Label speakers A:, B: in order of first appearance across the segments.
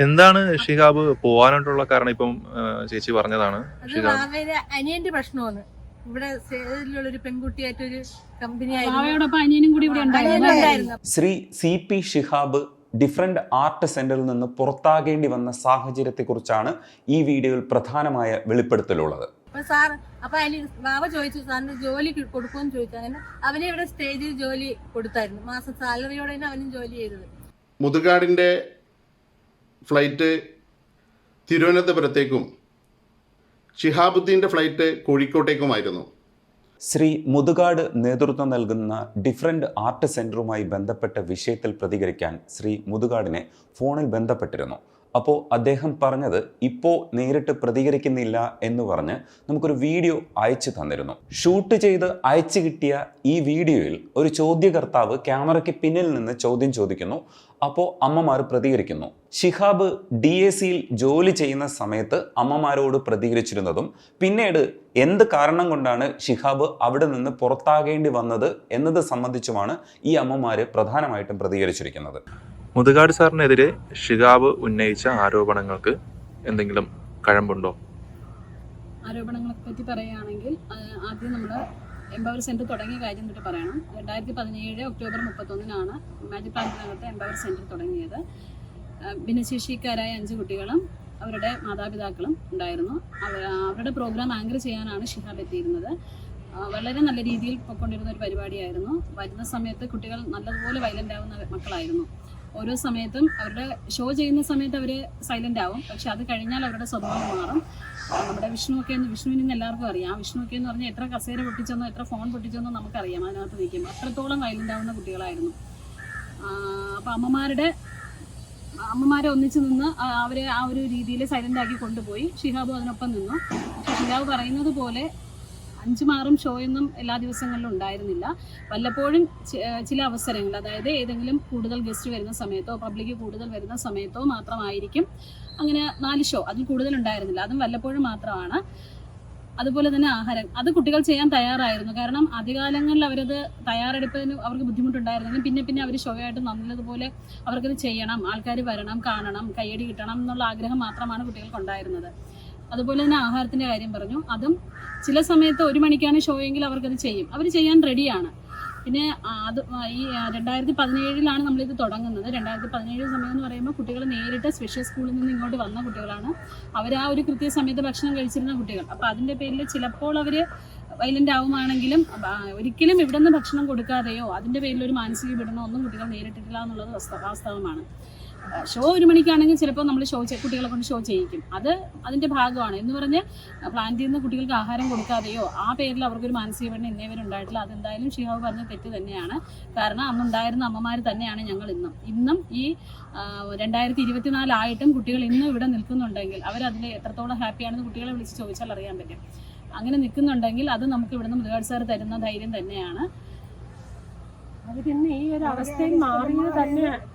A: എന്താണ് ഷിഹാബ് പോവാനായിട്ടുള്ള കാരണം? ഇപ്പം ചേച്ചി പറഞ്ഞതാണ്
B: അനിയന്റെ പ്രശ്നമാണ്. ഇവിടെ ഒരു പെൺകുട്ടിയായിട്ടൊരു കമ്പനി
C: അനിയനും കൂടി ഇവിടെ
B: ഉണ്ടായിരുന്നു.
D: Shri CP Shihab different art സെന്ററിൽ നിന്ന് പുറത്താകേണ്ടി വന്ന സാഹചര്യത്തെക്കുറിച്ചാണ് ഈ വീഡിയോയിൽ പ്രധാനമായ വെളിപ്പെടുത്തലുള്ളത്.
B: ബാബ ചോദിച്ചു, സാറിന് ജോലി കൊടുക്കുമെന്ന് ചോദിച്ചു. അങ്ങനെ അവനെ ഇവിടെ സ്റ്റേജിൽ ജോലി കൊടുത്തായിരുന്നു. മാസം സാലറിയോടെ അവനും ജോലി ചെയ്തത്.
E: മുതുകാടിൻ്റെ ഫ്ലൈറ്റ് തിരുവനന്തപുരത്തേക്കും ഷിഹാബുദ്ദീൻ്റെ ഫ്ലൈറ്റ് കോഴിക്കോട്ടേക്കുമായിരുന്നു.
D: ശ്രീ മുതുകാട് നേതൃത്വം നൽകുന്ന ഡിഫറൻറ്റ് ആർട്ട് സെൻറ്ററുമായി ബന്ധപ്പെട്ട വിഷയത്തിൽ പ്രതികരിക്കാൻ ശ്രീ മുതുകാടിനെ ഫോണിൽ ബന്ധപ്പെട്ടിരുന്നു. അപ്പോൾ അദ്ദേഹം പറഞ്ഞത് ഇപ്പോൾ നേരിട്ട് പ്രതികരിക്കുന്നില്ല എന്ന് പറഞ്ഞ് നമുക്കൊരു വീഡിയോ അയച്ചു തന്നിരുന്നു. ഷൂട്ട് ചെയ്ത് അയച്ചു കിട്ടിയ ഈ വീഡിയോയിൽ ഒരു ചോദ്യകർത്താവ് ക്യാമറയ്ക്ക് പിന്നിൽ നിന്ന് ചോദ്യം ചോദിക്കുന്നു. അപ്പോൾ അമ്മമാർ പ്രതികരിക്കുന്നു. ഷിഹാബ് DACയിൽ ജോലി ചെയ്യുന്ന സമയത്ത് അമ്മമാരോട് പ്രതികരിച്ചിരുന്നതും പിന്നീട് എന്ത് കാരണം കൊണ്ടാണ് ഷിഹാബ് അവിടെ നിന്ന് പുറത്താകേണ്ടി വന്നത് എന്നത് സംബന്ധിച്ചുമാണ് ഈ അമ്മമാർ പ്രധാനമായിട്ടും പ്രതികരിച്ചിരിക്കുന്നത്.
A: മുതുകാട് സാറിനെതിരെ ഷിഹാബ് ഉന്നയിച്ച ആരോപണങ്ങൾക്ക് എന്തെങ്കിലും കഴമ്പുണ്ടോ?
C: ആരോപണങ്ങളെ പറ്റി പറയുകയാണെങ്കിൽ ആദ്യം നമ്മൾ എംപവർ സെൻറ്റർ തുടങ്ങിയ കാര്യം തൊട്ട് പറയണം. 2017 ഒക്ടോബർ 31-നാണ് മാജിക് പ്ലാന്റിനകത്ത് എംപവർ സെൻറ്റർ തുടങ്ങിയത്. ഭിന്നശേഷിക്കാരായ 5 കുട്ടികളും അവരുടെ മാതാപിതാക്കളും ഉണ്ടായിരുന്നു. അവരുടെ പ്രോഗ്രാം ആങ്കർ ചെയ്യാനാണ് ഷിഹാബ് എത്തിയിരുന്നത്. വളരെ നല്ല രീതിയിൽ പൊയ്ക്കൊണ്ടിരുന്ന ഒരു പരിപാടിയായിരുന്നു. വരുന്ന സമയത്ത് കുട്ടികൾ നല്ലതുപോലെ വയലൻ്റ് ആവുന്ന മക്കളായിരുന്നു. ഓരോ സമയത്തും അവരുടെ ഷോ ചെയ്യുന്ന സമയത്ത് അവർ സൈലൻ്റ് ആവും, പക്ഷെ അത് കഴിഞ്ഞാൽ അവരുടെ സ്വഭാവം മാറും. നമ്മുടെ വിഷ്ണുവിന് എല്ലാവർക്കും അറിയാം. വിഷ്ണുവൊക്കെ എന്ന് പറഞ്ഞാൽ എത്ര കസേര പൊട്ടിച്ചെന്നോ എത്ര ഫോൺ പൊട്ടിച്ചെന്നോ നമുക്കറിയാം. അതിനകത്ത് നിൽക്കും അത്രത്തോളം വയലൻ്റ് ആവുന്ന കുട്ടികളായിരുന്നു. അപ്പോൾ അമ്മമാരെ ഒന്നിച്ച് നിന്ന് അവരെ ആ ഒരു രീതിയിൽ സൈലൻ്റ് ആക്കി കൊണ്ടുപോയി. ഷിഹാബും അതിനൊപ്പം നിന്നു. പക്ഷെ ഷിഹാബ് പറയുന്നത് പോലെ 5 മാറും ഷോയൊന്നും എല്ലാ ദിവസങ്ങളിലും ഉണ്ടായിരുന്നില്ല. വല്ലപ്പോഴും ചില അവസരങ്ങൾ, അതായത് ഏതെങ്കിലും കൂടുതൽ ഗസ്റ്റ് വരുന്ന സമയത്തോ പബ്ലിക് കൂടുതൽ വരുന്ന സമയത്തോ മാത്രമായിരിക്കും അങ്ങനെ 4 ഷോ, അതിൽ കൂടുതൽ ഉണ്ടായിരുന്നില്ല. അതും വല്ലപ്പോഴും മാത്രമാണ്. അതുപോലെ തന്നെ ആഹാരം, അത് കുട്ടികൾ ചെയ്യാൻ തയ്യാറായിരുന്നു. കാരണം ആദ്യകാലങ്ങളിൽ അവരത് തയ്യാറെടുപ്പതിന് അവർക്ക് ബുദ്ധിമുട്ടുണ്ടായിരുന്നെങ്കിലും പിന്നെ അവർ ഷോ ആയിട്ട് നല്ലതുപോലെ അവർക്കത് ചെയ്യണം, ആൾക്കാർ വരണം, കാണണം, കയ്യടി കിട്ടണം എന്നുള്ള ആഗ്രഹം മാത്രമാണ് കുട്ടികൾക്കുണ്ടായിരുന്നത്. അതുപോലെ തന്നെ ആഹാരത്തിൻ്റെ കാര്യം പറഞ്ഞു. അതും ചില സമയത്ത് 1 മണിക്കാണ് ഷോ എങ്കിൽ അവർക്കത് ചെയ്യും, അവർ ചെയ്യാൻ റെഡിയാണ്. പിന്നെ അത് ഈ 2017-ലാണ് നമ്മളിത് തുടങ്ങുന്നത്. 2017 സമയം എന്ന് പറയുമ്പോൾ കുട്ടികൾ നേരിട്ട് സ്പെഷ്യൽ സ്കൂളിൽ നിന്ന് ഇങ്ങോട്ട് വന്ന കുട്ടികളാണ്. അവർ ആ ഒരു കൃത്യസമയത്ത് ഭക്ഷണം കഴിച്ചിരുന്ന കുട്ടികൾ. അപ്പോൾ അതിൻ്റെ പേരിൽ ചിലപ്പോൾ അവർ വയലൻ്റ് ആവുകയാണെങ്കിലും ഒരിക്കലും ഇവിടെ നിന്ന് ഭക്ഷണം കൊടുക്കാതെയോ അതിൻ്റെ പേരിൽ ഒരു മാനസിക പീഡനമോ ഒന്നും കുട്ടികൾ നേരിട്ടിട്ടില്ല എന്നുള്ളത് വാസ്തവമാണ്. ഷോ 1 മണിക്കാണെങ്കിൽ ചിലപ്പോൾ നമ്മൾ കുട്ടികളെ കൊണ്ട് ഷോ ചെയ്യിക്കും. അതിൻ്റെ ഭാഗമാണ് എന്ന് പറഞ്ഞ് പ്ലാൻ ചെയ്യുന്ന കുട്ടികൾക്ക് ആഹാരം കൊടുക്കാതെയോ ആ പേരിൽ അവർക്കൊരു മാനസിക പീഡനം ഇന്നേവരെ ഉണ്ടായിട്ടില്ല. അതെന്തായാലും ഷിഹാബ് പറഞ്ഞ തെറ്റ് തന്നെയാണ്. കാരണം അന്നുണ്ടായിരുന്ന അമ്മമാർ തന്നെയാണ് ഞങ്ങൾ ഇന്നും ഈ 2024 ആയിട്ടും കുട്ടികൾ ഇന്നും ഇവിടെ നിൽക്കുന്നുണ്ടെങ്കിൽ അവരതിൽ എത്രത്തോളം ഹാപ്പിയാണെന്ന് കുട്ടികളെ വിളിച്ച് ചോദിച്ചാൽ അറിയാൻ പറ്റും. അങ്ങനെ നിൽക്കുന്നുണ്ടെങ്കിൽ അത് നമുക്ക് ഇവിടുന്ന് മുതുകാട് സാർ തരുന്ന ധൈര്യം തന്നെയാണ്.
F: അവരിന്ന് ഈ ഒരു അവസ്ഥയിൽ മാറിയത്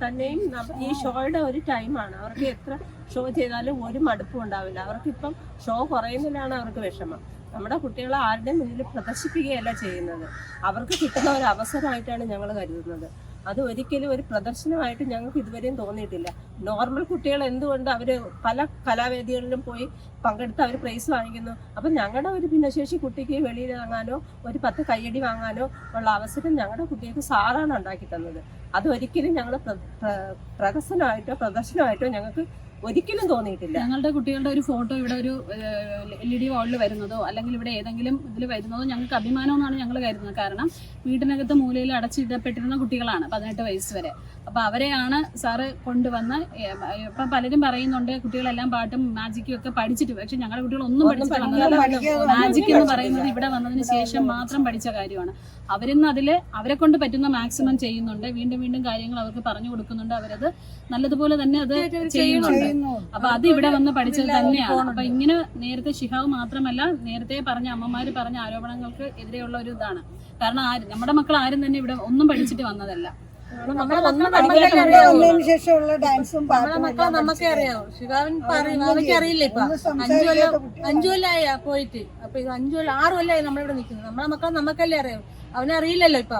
F: തന്നെയും ഈ ഷോയുടെ ഒരു ടൈമാണ്. അവർക്ക് എത്ര ഷോ ചെയ്താലും ഒരു മടുപ്പും ഉണ്ടാവില്ല. അവർക്കിപ്പം ഷോ കുറയുന്നതിലാണ് അവർക്ക് വിഷമം. നമ്മുടെ കുട്ടികളെ ആരുടെയും മുന്നിൽ പ്രദർശിപ്പിക്കുകയല്ല ചെയ്യുന്നത്, അവർക്ക് കിട്ടുന്ന ഒരു അവസരമായിട്ടാണ് ഞങ്ങൾ കരുതുന്നത്. അത് ഒരിക്കലും ഒരു പ്രദർശനമായിട്ട് ഞങ്ങൾക്ക് ഇതുവരെയും തോന്നിയിട്ടില്ല. നോർമൽ കുട്ടികൾ എന്തുകൊണ്ട് അവർ പല കലാവേദികളിലും പോയി പങ്കെടുത്ത് അവർ പ്രൈസ് വാങ്ങിക്കുന്നു. അപ്പം ഞങ്ങളുടെ ഒരു ഭിന്നശേഷി കുട്ടിക്ക് വെളിയിൽ ഇറങ്ങാനോ ഒരു 10 കയ്യടി വാങ്ങാനോ ഉള്ള അവസരം ഞങ്ങളുടെ കുട്ടികൾക്ക് സാറാണ് ഉണ്ടാക്കി തന്നത്. അതൊരിക്കലും ഞങ്ങൾ പ്രദർശനമായിട്ടോ ഞങ്ങൾക്ക് ഒരിക്കലും തോന്നിയിട്ടില്ല.
C: ഞങ്ങളുടെ കുട്ടികളുടെ ഒരു ഫോട്ടോ ഇവിടെ ഒരു LED വാളിൽ വരുന്നതോ അല്ലെങ്കിൽ ഇവിടെ ഏതെങ്കിലും ഇതിൽ വരുന്നതോ ഞങ്ങൾക്ക് അഭിമാനമെന്നാണ് ഞങ്ങൾ കരുതുന്നത്. കാരണം വീട്ടിനകത്ത് മൂലയിൽ അടച്ചിടപ്പെട്ടിരുന്ന കുട്ടികളാണ് 18 വയസ്സ് വരെ. അപ്പോൾ അവരെയാണ് സാറ് കൊണ്ടുവന്ന്. ഇപ്പം പലരും പറയുന്നുണ്ട് കുട്ടികളെല്ലാം പാട്ടും മാജിക്കും ഒക്കെ പഠിച്ചിട്ട്, പക്ഷെ ഞങ്ങളുടെ കുട്ടികൾ ഒന്നും പഠിച്ചിട്ട് വന്നതല്ല. മാജിക് എന്ന് പറയുന്നത് ഇവിടെ വന്നതിന് ശേഷം മാത്രം പഠിച്ച കാര്യമാണ്. അവരിന്ന് അതിൽ അവരെ കൊണ്ട് പറ്റുന്ന മാക്സിമം ചെയ്യുന്നുണ്ട്. വീണ്ടും കാര്യങ്ങൾ അവർക്ക് പറഞ്ഞു കൊടുക്കുന്നുണ്ട്. അവരത് നല്ലതുപോലെ തന്നെ അത് ചെയ്യുന്നുണ്ട്. അപ്പൊ അത് ഇവിടെ വന്ന് പഠിച്ചത് തന്നെയാണ്. അപ്പൊ ഇങ്ങനെ നേരത്തെ ഷിഹാബ് മാത്രമല്ല, നേരത്തെ പറഞ്ഞ അമ്മമാര് പറഞ്ഞ ആരോപണങ്ങൾക്ക് എതിരെയുള്ള ഒരു ഇതാണ്. കാരണം നമ്മുടെ മക്കൾ ആരും തന്നെ ഇവിടെ ഒന്നും പഠിച്ചിട്ട് വന്നതല്ല.
B: നമുക്കേ അറിയാവൂ. ഷിഹാബിന് അറിയില്ല. ഇപ്പൊ 5 കൊല്ലമായി പോയിട്ട്. അപ്പൊ ഇത് 6 കൊല്ലമായി നമ്മളിവിടെ നിൽക്കുന്നത്. നമ്മളെ മക്കളെ നമുക്കല്ലേ അറിയാവൂ. അവനറിയില്ലല്ലോ ഇപ്പൊ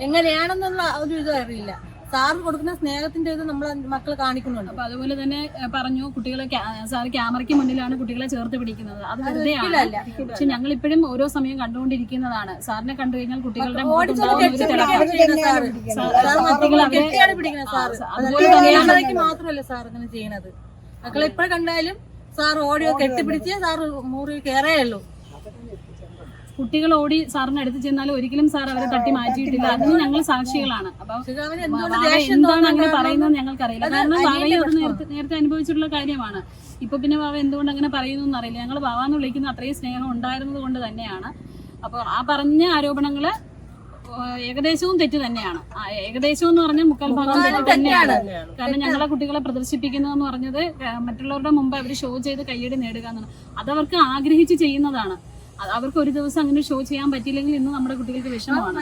B: എങ്ങനെയാണെന്നുള്ള ഒരു ഇതും അറിയില്ല. സാറ് കൊടുക്കുന്ന സ്നേഹത്തിന്റെ ഇത് നമ്മളെ മക്കൾ കാണിക്കുന്നുണ്ട്.
C: അപ്പൊ അതുപോലെ തന്നെ പറഞ്ഞു കുട്ടികളെ സാറ് ക്യാമറയ്ക്ക് മുന്നിലാണ് കുട്ടികളെ ചേർത്ത് പിടിക്കുന്നത്. അത് വെറുതെയാണ്. പക്ഷെ ഞങ്ങൾ ഇപ്പോഴും ഓരോ സമയം കണ്ടുകൊണ്ടിരിക്കുന്നതാണ്. സാറിനെ കണ്ടു കഴിഞ്ഞാൽ കുട്ടികളുടെ
B: മാത്രമല്ല സാർ അങ്ങനെ ചെയ്യണത്. മക്കളെ എപ്പോഴും കണ്ടാലും സാർ ഓടിയോ കെട്ടിപ്പിടിച്ച് സാറ് മുറി കയറേ ഉള്ളൂ.
C: കുട്ടികൾ ഓടി സാറിന് അടുത്ത് ചെന്നാലും ഒരിക്കലും സാർ അവരെ തട്ടി മാറ്റിയിട്ടില്ല. അതിന് ഞങ്ങൾ സാക്ഷികളാണ്. അപ്പൊ എന്താണ് അങ്ങനെ പറയുന്നത് ഞങ്ങൾക്കറിയില്ല. കാരണം വാവയും അത് നേരത്തെ അനുഭവിച്ചിട്ടുള്ള കാര്യമാണ്. ഇപ്പൊ പിന്നെ വാവ എന്തുകൊണ്ട് അങ്ങനെ പറയുന്നു എന്നറിയില്ല. ഞങ്ങൾ വാവാന്ന് വിളിക്കുന്ന അത്രയും സ്നേഹം ഉണ്ടായിരുന്നത് കൊണ്ട് തന്നെയാണ്. അപ്പോൾ ആ പറഞ്ഞ ആരോപണങ്ങള് ഏകദേശവും തെറ്റ് തന്നെയാണ്. ഏകദേശം എന്ന് പറഞ്ഞാൽ 3/4 തെറ്റ് തന്നെയാണ്. കാരണം ഞങ്ങളെ കുട്ടികളെ പ്രദർശിപ്പിക്കുന്നതെന്ന് പറഞ്ഞത് മറ്റുള്ളവരുടെ മുമ്പ് അവർ ഷോ ചെയ്ത് കയ്യടി നേടുക എന്നാണ്. അതവർക്ക് ആഗ്രഹിച്ച് ചെയ്യുന്നതാണ്. അവർക്ക് ഒരു ദിവസം അങ്ങനെ ഷോ ചെയ്യാൻ പറ്റിയില്ലെങ്കിൽ ഇന്ന് നമ്മുടെ കുട്ടികൾക്ക് വിഷമമാണ്.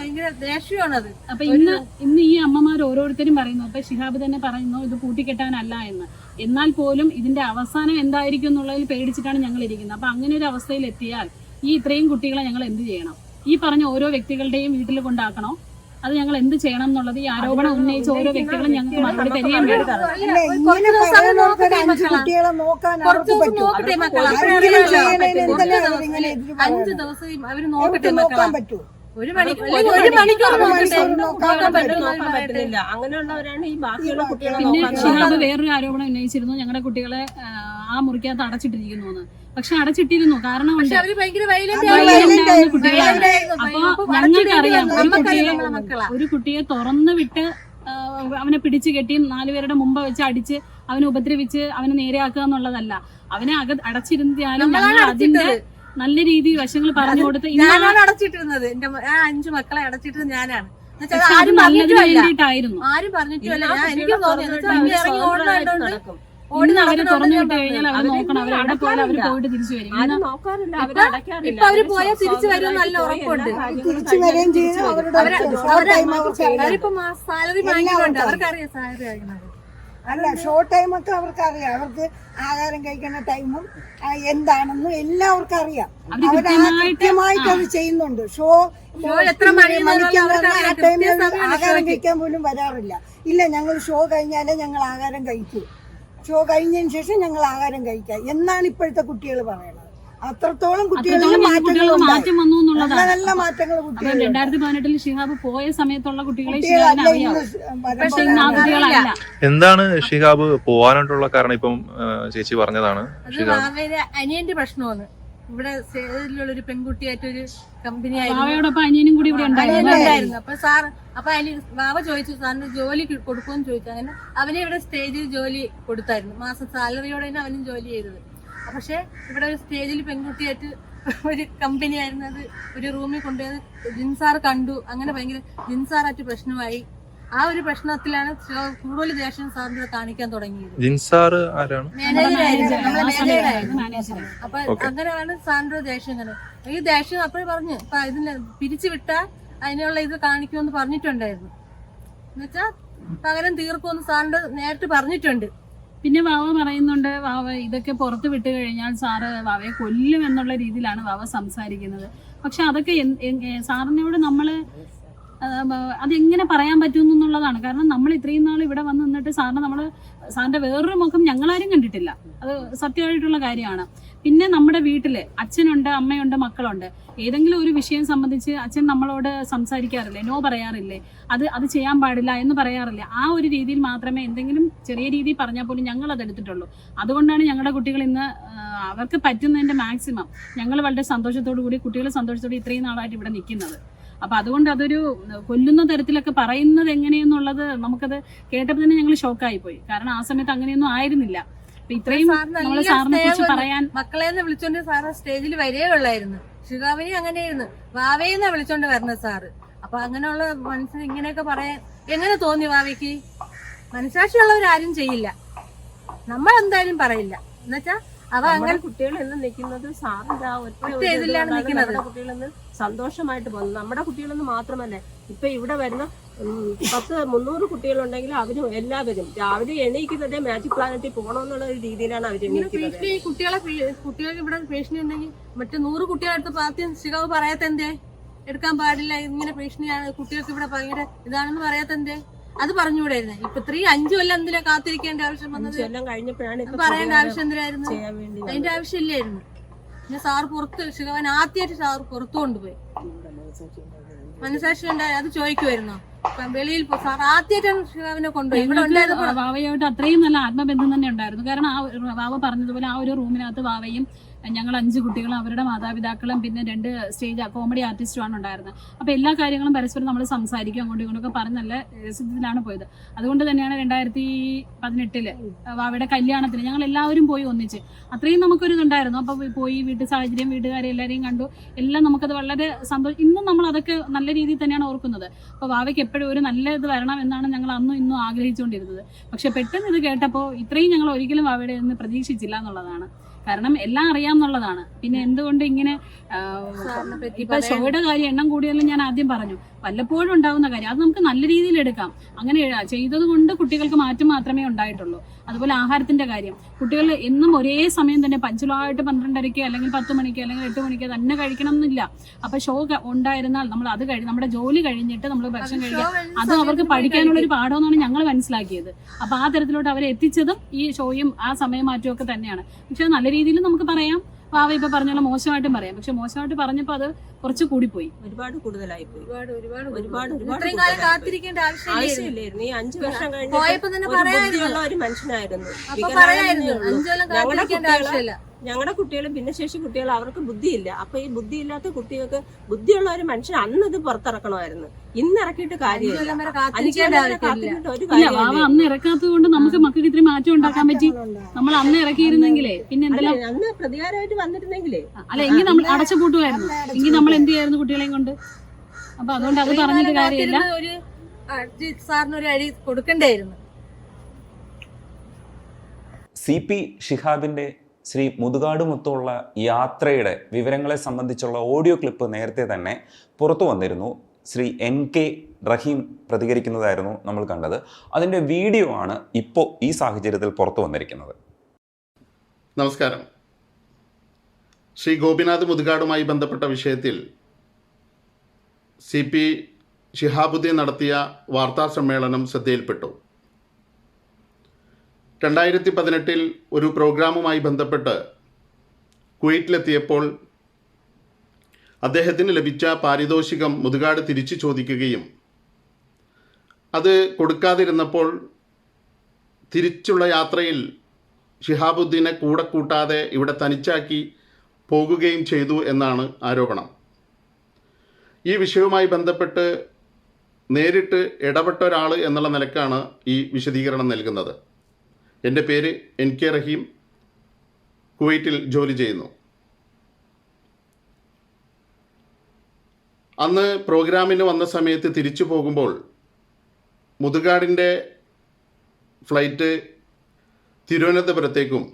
C: അപ്പൊ ഇന്ന് ഈ അമ്മമാർ ഓരോരുത്തരും പറയുന്നു. ഇപ്പൊ ഷിഹാബ് തന്നെ പറയുന്നു ഇത് കൂട്ടിക്കെട്ടാനല്ല എന്ന്. എന്നാൽ പോലും ഇതിന്റെ അവസാനം എന്തായിരിക്കും എന്നുള്ളതിൽ പേടിച്ചിട്ടാണ് ഞങ്ങൾ ഇരിക്കുന്നത്. അപ്പൊ അങ്ങനെ ഒരു അവസ്ഥയിൽ എത്തിയാൽ ഈ ഇത്രയും കുട്ടികളെ ഞങ്ങൾ എന്ത് ചെയ്യണം? ഈ പറഞ്ഞ ഓരോ വ്യക്തികളുടെയും വീട്ടിൽ കൊണ്ടാക്കണോ? അത് ഞങ്ങൾ എന്ത് ചെയ്യണം എന്നുള്ളത് ഈ ആരോപണം ഉന്നയിച്ച ഓരോ വ്യക്തികളും ഞങ്ങൾക്ക് മറുപടി തരികയും വേണം.
B: 5 ദിവസം അവര് നോക്കട്ടെ മക്കളെ. ഒരു മണിക്കൂർ
F: അങ്ങനെയുള്ളവരാണ് ഈ ബാക്കിയുള്ള കുട്ടികളെ.
C: പിന്നെ ഷിഹാബ് വേറൊരു ആരോപണം ഉന്നയിച്ചിരുന്നു ഞങ്ങളുടെ കുട്ടികളെ ആ മുറിക്കകത്ത് അടച്ചിട്ടിരിക്കുന്നു എന്ന്. പക്ഷെ അടച്ചിട്ടിരുന്നു കാരണമുണ്ട്. കുട്ടികളാണ്. അപ്പൊ ഞങ്ങൾക്കറിയാം ഒരു കുട്ടിയെ തുറന്നു വിട്ട് അവനെ പിടിച്ചു കെട്ടി 4 പേരുടെ മുമ്പ് വെച്ച് അടിച്ച് അവനെ ഉപദ്രവിച്ച് അവനെ നേരെയാക്കുക എന്നുള്ളതല്ല. അവനെ അടച്ചിരുന്നാലും ഞങ്ങൾ അതിന്റെ നല്ല രീതിയിൽ വശങ്ങൾ പറഞ്ഞു കൊടുത്ത്
B: ഞാനാണ് അടച്ചിട്ടിരുന്നത്. എന്റെ 5 മക്കളെ അടച്ചിട്ടത് ഞാനാണ്.
C: വേണ്ടിയിട്ടായിരുന്നു.
B: ആരും പറഞ്ഞിട്ടില്ല. എനിക്ക്
C: അവര് തുറന്നു വിട്ട് കഴിഞ്ഞാൽ അവർ നോക്കണം. അവർ അവിടെ പോയാൽ അവർ പോയിട്ട് തിരിച്ചു വരും.
B: ഇപ്പൊ അവര് പോയാൽ തിരിച്ചു വരും നല്ല ഉറപ്പുണ്ട്. അവരിപ്പോ സാലറി വാങ്ങിക്കുന്നുണ്ട്. അവർക്കറിയാം സാലറി വാങ്ങിക്കുന്നത്.
G: അല്ല ഷോർട്ട് ടൈമൊക്കെ അവർക്കറിയാം. അവർക്ക് ആഹാരം കഴിക്കുന്ന ടൈമും എന്താണെന്നും എല്ലാവർക്കും അറിയാം. അവർ കൃത്യമായിട്ട് അത് ചെയ്യുന്നുണ്ട്. ഷോ
B: എത്ര മണിക്ക്
G: ആ ടൈമിൽ ആഹാരം കഴിക്കാൻ പോലും വരാറില്ല. ഇല്ല ഞങ്ങൾ ഷോ കഴിഞ്ഞാലേ ഞങ്ങൾ ആഹാരം കഴിക്കൂ. ഷോ കഴിഞ്ഞതിന് ശേഷം ഞങ്ങൾ ആഹാരം കഴിക്കാം എന്നാണ് ഇപ്പോഴത്തെ കുട്ടികൾ പറയുന്നത്. അത്രത്തോളം കുട്ടികളിൽ
C: മാറ്റം വന്നു എന്നുള്ളതാണ്.
G: നല്ല മാറ്റങ്ങൾ
C: 2018 ഷിഹാബ് പോയ സമയത്തുള്ള കുട്ടികളെ
A: എന്താണ് ഷിഹാബ് പോവാനായിട്ടുള്ള കാരണം? ഇപ്പം ചേച്ചി പറഞ്ഞതാണ്
B: അനിയന്റെ പ്രശ്നമാണ്. ഇവിടെ ഒരു പെൺകുട്ടിയായിട്ടൊരു കമ്പനി
C: ആയോടൊപ്പം അനിയനും കൂടി ഇവിടെ
B: ഉണ്ടായിരുന്നു. അപ്പൊ വാവ ചോദിച്ചു സാറിന് ജോലി കൊടുക്കുമെന്ന് ചോദിച്ചു. അങ്ങനെ അവനെ ഇവിടെ സ്റ്റേജിൽ ജോലി കൊടുത്തായിരുന്നു. മാസം സാലറിയോടെ അവനും ജോലി ചെയ്തത്. പക്ഷെ ഇവിടെ ഒരു സ്റ്റേജിൽ പെൺകുട്ടിയായിട്ട് ഒരു കമ്പനി ആയിരുന്നു. അത് ഒരു റൂമിൽ കൊണ്ടുപോയത് ജിൻസാർ കണ്ടു. അങ്ങനെ ഭയങ്കര ജിൻസാറായിട്ട് പ്രശ്നമായി. ആ ഒരു പ്രശ്നത്തിലാണ് കൂടുതൽ ദേഷ്യം സാറിന് കാണിക്കാൻ തുടങ്ങിയത്.
A: ജിൻസാർ ആരാണ്?
B: അപ്പൊ അങ്ങനെയാണ് സാറിന്റെ ദേഷ്യം. അങ്ങനെ ഈ ദേഷ്യം അപ്പോഴും പറഞ്ഞു ഇതിന് പിരിച്ചു വിട്ടാൽ അതിനുള്ള ഇത് കാണിക്കുമെന്ന് പറഞ്ഞിട്ടുണ്ടായിരുന്നു. എന്നുവെച്ചാൽ പകരം തീർക്കുമെന്ന് സാറിന്റെ നേരിട്ട് പറഞ്ഞിട്ടുണ്ട്.
C: പിന്നെ വാവ പറയുന്നുണ്ട് വാവ ഇതൊക്കെ പുറത്ത് വിട്ട് കഴിഞ്ഞാൽ സാറ് വാവയെ കൊല്ലും എന്നുള്ള രീതിയിലാണ് വാവ സംസാരിക്കുന്നത്. പക്ഷെ അതൊക്കെ സാറിനോട് നമ്മള് അതെങ്ങനെ പറയാൻ പറ്റും എന്നുള്ളതാണ്. കാരണം നമ്മൾ ഇത്രയും നാൾ ഇവിടെ വന്ന് നിന്നിട്ട് സാറിന്റെ വേറൊരു മുഖം ഞങ്ങളാരും കണ്ടിട്ടില്ല. അത് സത്യമായിട്ടുള്ള കാര്യമാണ്. പിന്നെ നമ്മുടെ വീട്ടില് അച്ഛനുണ്ട്, അമ്മയുണ്ട്, മക്കളുണ്ട്. ഏതെങ്കിലും ഒരു വിഷയം സംബന്ധിച്ച് അച്ഛൻ നമ്മളോട് സംസാരിക്കാറില്ലേ? നോ പറയാറില്ലേ? അത് ചെയ്യാൻ പാടില്ല എന്ന് പറയാറില്ല. ആ ഒരു രീതിയിൽ മാത്രമേ എന്തെങ്കിലും ചെറിയ രീതിയിൽ പറഞ്ഞാൽ പോലും ഞങ്ങൾ അത് എടുത്തിട്ടുള്ളൂ. അതുകൊണ്ടാണ് ഞങ്ങളുടെ കുട്ടികൾ ഇന്ന് അവർക്ക് പറ്റുന്നതിന്റെ മാക്സിമം ഞങ്ങൾ വളരെ സന്തോഷത്തോടു കൂടി കുട്ടികൾ സന്തോഷത്തോടെ ഇത്രയും നാളായിട്ട് ഇവിടെ നിൽക്കുന്നത്. അപ്പൊ അതുകൊണ്ട് അതൊരു കൊല്ലുന്ന തരത്തിലൊക്കെ പറയുന്നത് എങ്ങനെയെന്നുള്ളത് നമുക്കത് കേട്ടപ്പോൾ തന്നെ ഞങ്ങൾ ഷോക്കായി പോയി. കാരണം ആ സമയത്ത് അങ്ങനെയൊന്നും ആയിരുന്നില്ല. അപ്പൊ ഇത്രയും നമ്മള് സാറിനെ കുറിച്ച് പറയാൻ
B: മക്കളെന്ന് വിളിച്ചോണ്ട് സാറ് സ്റ്റേജിൽ വരേ ഉള്ളായിരുന്നു. ഷിഹാബിനെ അങ്ങനെയായിരുന്നു വാവയെന്നാ വിളിച്ചോണ്ട് വരുന്നത് സാറ്. അപ്പൊ അങ്ങനെയുള്ള മനസ്സിന് ഇങ്ങനെയൊക്കെ പറയാൻ എങ്ങനെ തോന്നി വാവയ്ക്ക്? മനസാക്ഷിയുള്ളവരാരും ചെയ്യില്ല. നമ്മൾ എന്തായാലും പറയില്ല. എന്നുവെച്ചാ അവ അങ്ങനെ
F: കുട്ടികൾ എന്ന് നിൽക്കുന്നത് സാറിന്റെ കുട്ടികളെന്ന് സന്തോഷമായിട്ട് പോകുന്നു. നമ്മുടെ കുട്ടികളെന്ന് മാത്രമല്ല, ഇപ്പൊ ഇവിടെ വരുന്ന 100-300 കുട്ടികളുണ്ടെങ്കിൽ അവരും എല്ലാവരും രാവിലെ എണീക്കുന്നതേ മാജിക് പ്ലാനറ്റിൽ പോകണമെന്നുള്ള ഒരു രീതിയിലാണ് അവർ എണീക്കുന്നത്.
B: കുട്ടികൾക്ക് ഇവിടെ ഭീഷണി ഉണ്ടെങ്കിൽ മറ്റു 100 കുട്ടികളെടുത്ത് പാർട്ടി ഷിഹാബ് പറയാത്ത എന്തേ? എടുക്കാൻ പാടില്ല, ഇങ്ങനെ ഭീഷണിയാണ് കുട്ടികൾക്ക് ഇവിടെ ഭയങ്കര ഇതാണെന്ന് പറയാത്ത എന്തേ? അത് പറഞ്ഞുകൂടായിരുന്നു. ഇപ്പൊ 5 കൊല്ലം എന്തിനാ കാത്തിരിക്കേണ്ട ആവശ്യം വന്നത്?
F: എല്ലാം കഴിഞ്ഞപ്പോഴാണ്
B: അത് പറയേണ്ട ആവശ്യം എന്തിനായിരുന്നു?
F: ചെയ്യാൻ വേണ്ടി
B: അതിന്റെ ആവശ്യമില്ലായിരുന്നു. പിന്നെ സാർ പുറത്ത് ശിവൻ ആദ്യമായിട്ട് സാർ പുറത്തു കൊണ്ടുപോയി. മനസാക്ഷി ഉണ്ടായി അത് ചോദിക്കുമായിരുന്നോ? വെളിയിൽ സാർ ആദ്യമായിട്ടാണ് ശിവനെ കൊണ്ടുപോയി. ഇവിടെ ഉണ്ടായിരുന്നപ്പോൾ
C: വാവയായിട്ട് അത്രയും നല്ല ആത്മബന്ധം തന്നെ ഉണ്ടായിരുന്നു. കാരണം ആ വാവ പറഞ്ഞതുപോലെ ആ ഒരു റൂമിനകത്ത് വാവയും ഞങ്ങൾ 5 കുട്ടികളും അവരുടെ മാതാപിതാക്കളും പിന്നെ 2 സ്റ്റേജ് കോമഡി ആർട്ടിസ്റ്റുമാണ് ഉണ്ടായിരുന്നത്. അപ്പോൾ എല്ലാ കാര്യങ്ങളും പരസ്പരം നമ്മൾ സംസാരിക്കും, അങ്ങോട്ടും ഇങ്ങോട്ടൊക്കെ പറഞ്ഞ് നല്ല രസത്തിലാണ് പോയത്. അതുകൊണ്ട് തന്നെയാണ് 2018 വാവയുടെ കല്യാണത്തിന് ഞങ്ങൾ എല്ലാവരും പോയി ഒന്നിച്ച്. അത്രയും നമുക്കൊരു ഇതുണ്ടായിരുന്നു. അപ്പോൾ പോയി വീട്ടു സാഹചര്യം, വീട്ടുകാരെ എല്ലാവരെയും കണ്ടു. എല്ലാം നമുക്കത് വളരെ സന്തോഷം. ഇന്നും നമ്മൾ അതൊക്കെ നല്ല രീതിയിൽ തന്നെയാണ് ഓർക്കുന്നത്. അപ്പോൾ വാവയ്ക്ക് എപ്പോഴും ഒരു നല്ല ഇത് വരണം എന്നാണ് ഞങ്ങൾ അന്നും ഇന്നും ആഗ്രഹിച്ചുകൊണ്ടിരുന്നത്. പക്ഷെ പെട്ടെന്ന് ഇത് കേട്ടപ്പോൾ ഇത്രയും ഞങ്ങൾ ഒരിക്കലും വാവയുടെ നിന്ന് പ്രതീക്ഷിച്ചില്ല എന്നുള്ളതാണ്. കാരണം എല്ലാം അറിയാമെന്നുള്ളതാണ്. പിന്നെ എന്തുകൊണ്ട് ഇങ്ങനെ ഇപ്പൊ ഷോയുടെ കാര്യം എണ്ണം കൂടിയതെല്ലാം ഞാൻ ആദ്യം പറഞ്ഞു, വല്ലപ്പോഴും ഉണ്ടാകുന്ന കാര്യം അത് നമുക്ക് നല്ല രീതിയിൽ എടുക്കാം. അങ്ങനെ ചെയ്തത് കൊണ്ട് കുട്ടികൾക്ക് മാറ്റം മാത്രമേ ഉണ്ടായിട്ടുള്ളൂ. അതുപോലെ ആഹാരത്തിന്റെ കാര്യം, കുട്ടികൾ എന്നും ഒരേ സമയം തന്നെ പഞ്ചുലായിട്ട് 12:30 അല്ലെങ്കിൽ 10 മണിക്ക് അല്ലെങ്കിൽ 8 മണിക്ക് തന്നെ കഴിക്കണം എന്നില്ല. അപ്പൊ ഷോ ഉണ്ടായിരുന്നാൽ നമ്മൾ അത് നമ്മുടെ ജോലി കഴിഞ്ഞിട്ട് നമ്മൾ ഭക്ഷണം കഴിക്കുക, അത് അവർക്ക് പഠിക്കാനുള്ള ഒരു പാഠമെന്നാണ് ഞങ്ങൾ മനസ്സിലാക്കിയത്. അപ്പൊ ആ തരത്തിലോട്ട് അവരെ എത്തിച്ചതും ഈ ഷോയും ആ സമയമാറ്റവും ഒക്കെ തന്നെയാണ്. പക്ഷെ നല്ല രീതിയിൽ നമുക്ക് പറയാം, വാവ ഇപ്പൊ പറഞ്ഞാലും മോശമായിട്ടും പറയാം. പക്ഷെ മോശമായിട്ട് പറഞ്ഞപ്പോ അത് കുറച്ച് കൂടിപ്പോയി,
F: ഒരുപാട് കൂടുതലായി പോയി.
B: ഇത്രയും കാലം കാത്തിരിക്കേണ്ട
F: ആവശ്യമില്ലായിരുന്നു. ഈ 5 വർഷം
B: പോയപ്പോ തന്നെ
F: കഴിഞ്ഞ ഒരു മനുഷ്യനായിരുന്നു. ഞങ്ങളുടെ കുട്ടികളും ഭിന്നശേഷി കുട്ടികൾ അവർക്ക് ബുദ്ധിയില്ല. അപ്പൊ ഈ ബുദ്ധിയില്ലാത്ത കുട്ടികൾക്ക് ബുദ്ധിയുള്ള ഒരു മനുഷ്യൻ അന്നത് പുറത്തിറക്കണമായിരുന്നു. ഇന്ന് ഇറക്കിയിട്ട് കാര്യമില്ല.
C: അന്ന് ഇറക്കാത്തത് കൊണ്ട് നമുക്ക് മക്കൾക്ക് ഇത്രയും മാറ്റം ഉണ്ടാക്കാൻ പറ്റി. നമ്മൾ അന്ന് ഇറക്കിയിരുന്നെങ്കിലേ പിന്നെ എന്തെല്ലാം
F: അന്ന് പ്രതികാരമായിട്ട് വന്നിരുന്നെങ്കിലേ
C: അല്ല എങ്കിൽ നമ്മൾ അടച്ചുപൂട്ടുമായിരുന്നു. എങ്കിൽ നമ്മൾ എന്ത് ചെയ്യായിരുന്നു കുട്ടികളെയും കൊണ്ട്? അപ്പൊ അതുകൊണ്ട് അത് പറഞ്ഞിട്ട് കാര്യമില്ല.
B: ഒരു സാറിന് ഒരു അടി കൊടുക്കണ്ടായിരുന്നു.
D: CP ഷിഹാബിൻ്റെ ശ്രീ മുതുകാടുമൊത്തുള്ള യാത്രയുടെ വിവരങ്ങളെ സംബന്ധിച്ചുള്ള ഓഡിയോ ക്ലിപ്പ് നേരത്തെ തന്നെ പുറത്തു വന്നിരുന്നു. ശ്രീ NK റഹീം പ്രതികരിക്കുന്നതായിരുന്നു നമ്മൾ കണ്ടത്. അതിൻ്റെ വീഡിയോ ആണ് ഇപ്പോൾ ഈ സാഹചര്യത്തിൽ പുറത്തു വന്നിരിക്കുന്നത്.
E: നമസ്കാരം. ശ്രീ ഗോപിനാഥ് മുതുകാടുമായി ബന്ധപ്പെട്ട വിഷയത്തിൽ CP ഷിഹാബുദ്ദീൻ നടത്തിയ വാർത്താ സമ്മേളനം ശ്രദ്ധയിൽപ്പെട്ടു. 2018 ഒരു പ്രോഗ്രാമുമായി ബന്ധപ്പെട്ട് കുവൈറ്റിലെത്തിയപ്പോൾ അദ്ദേഹത്തിന് ലഭിച്ച പാരിതോഷികം മുതുകാട് തിരിച്ചു ചോദിക്കുകയും അത് കൊടുക്കാതിരുന്നപ്പോൾ തിരിച്ചുള്ള യാത്രയിൽ ഷിഹാബുദ്ദീനെ കൂടെ കൂട്ടാതെ ഇവിടെ തനിച്ചാക്കി പോകുകയും ചെയ്തു എന്നാണ് ആരോപണം. ഈ വിഷയവുമായി ബന്ധപ്പെട്ട് നേരിട്ട് ഇടപെട്ട ഒരാൾ എന്നുള്ള നിലക്കാണ് ഈ വിശദീകരണം നൽകുന്നത്. എൻ്റെ പേര് NK റഹീം, കുവൈറ്റിൽ ജോലി ചെയ്യുന്നു. അന്ന് പ്രോഗ്രാമിന് വന്ന സമയത്ത് തിരിച്ചു പോകുമ്പോൾ മുതുകാടിൻ്റെ ഫ്ലൈറ്റ് തിരുവനന്തപുരത്തേക്കും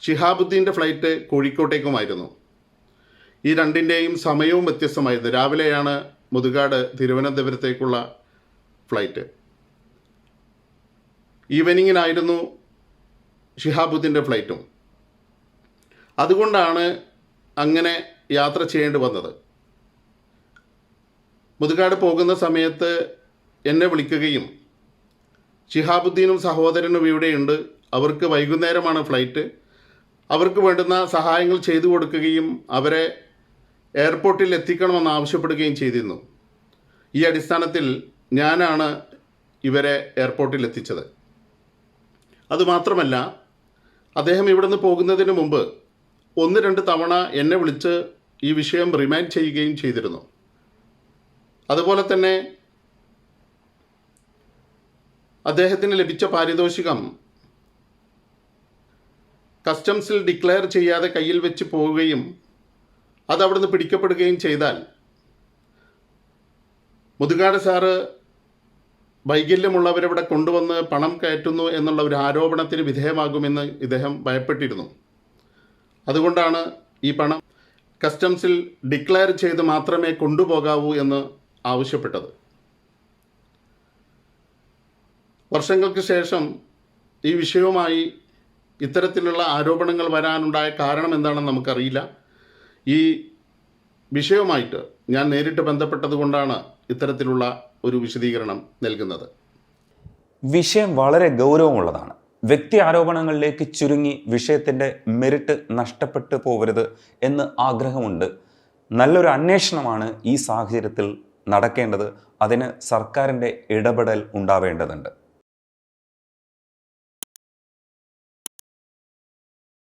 E: ഷിഹാബുദ്ദീൻ്റെ ഫ്ലൈറ്റ് കോഴിക്കോട്ടേക്കുമായിരുന്നു. ഈ രണ്ടിൻ്റെയും സമയവും വ്യത്യസ്തമായിരുന്നു. രാവിലെയാണ് മുതുകാട് തിരുവനന്തപുരത്തേക്കുള്ള ഫ്ലൈറ്റ്. ഈവനിങ്ങിനായിരുന്നു ഷിഹാബുദ്ദീൻ്റെ ഫ്ലൈറ്റും. അതുകൊണ്ടാണ് അങ്ങനെ യാത്ര ചെയ്യേണ്ടി വന്നത്. മുതുകാട് പോകുന്ന സമയത്ത് എന്നെ വിളിക്കുകയും ഷിഹാബുദ്ദീനും സഹോദരനും ഇവിടെയുണ്ട്, അവർക്ക് വൈകുന്നേരമാണ് ഫ്ലൈറ്റ്, അവർക്ക് വേണ്ടുന്ന സഹായങ്ങൾ ചെയ്തു കൊടുക്കുകയും അവരെ എയർപോർട്ടിൽ എത്തിക്കണമെന്ന് ആവശ്യപ്പെടുകയും ചെയ്തിരുന്നു. ഈ അടിസ്ഥാനത്തിൽ ഞാനാണ് ഇവരെ എയർപോർട്ടിൽ എത്തിച്ചത്. അതുമാത്രമല്ല, അദ്ദേഹം ഇവിടുന്ന് പോകുന്നതിന് മുമ്പ് 1-2 തവണ എന്നെ വിളിച്ച് ഈ വിഷയം റിമൈൻഡ് ചെയ്യുകയും ചെയ്തിരുന്നു. അതുപോലെ തന്നെ അദ്ദേഹത്തിന് ലഭിച്ച പാരിതോഷികം കസ്റ്റംസിൽ ഡിക്ലെയർ ചെയ്യാതെ കയ്യിൽ വെച്ച് പോവുകയും അത് അവിടുന്ന് പിടിക്കപ്പെടുകയും ചെയ്താൽ മുതുകാട് സാറ് വൈകല്യമുള്ളവരിവിടെ കൊണ്ടുവന്ന് പണം കയറ്റുന്നു എന്നുള്ള ഒരു ആരോപണത്തിന് വിധേയമാകുമെന്ന് ഇദ്ദേഹം ഭയപ്പെട്ടിരുന്നു. അതുകൊണ്ടാണ് ഈ പണം കസ്റ്റംസിൽ ഡിക്ലെയർ ചെയ്ത് മാത്രമേ കൊണ്ടുപോകാവൂ എന്ന് ആവശ്യപ്പെട്ടത്. വർഷങ്ങൾക്ക് ശേഷം ഈ വിഷയവുമായി ഇത്തരത്തിലുള്ള ആരോപണങ്ങൾ വരാനുണ്ടായ കാരണം എന്താണെന്ന് നമുക്കറിയില്ല. ഈ വിഷയവുമായിട്ട് ഞാൻ നേരിട്ട് ബന്ധപ്പെട്ടത് കൊണ്ടാണ് ഇത്തരത്തിലുള്ള ഒരു വിശദീകരണം നൽകുന്നത്.
D: വിഷയം വളരെ ഗൗരവമുള്ളതാണ്. വ്യക്തി ആരോപണങ്ങളിലേക്ക് ചുരുങ്ങി വിഷയത്തിൻ്റെ മെറിറ്റ് നഷ്ടപ്പെട്ടു പോകരുത് എന്ന് ആഗ്രഹമുണ്ട്. നല്ലൊരു അന്വേഷണമാണ് ഈ സാഹചര്യത്തിൽ നടക്കേണ്ടത്. അതിന് സർക്കാരിൻ്റെ ഇടപെടൽ ഉണ്ടാവേണ്ടതുണ്ട്.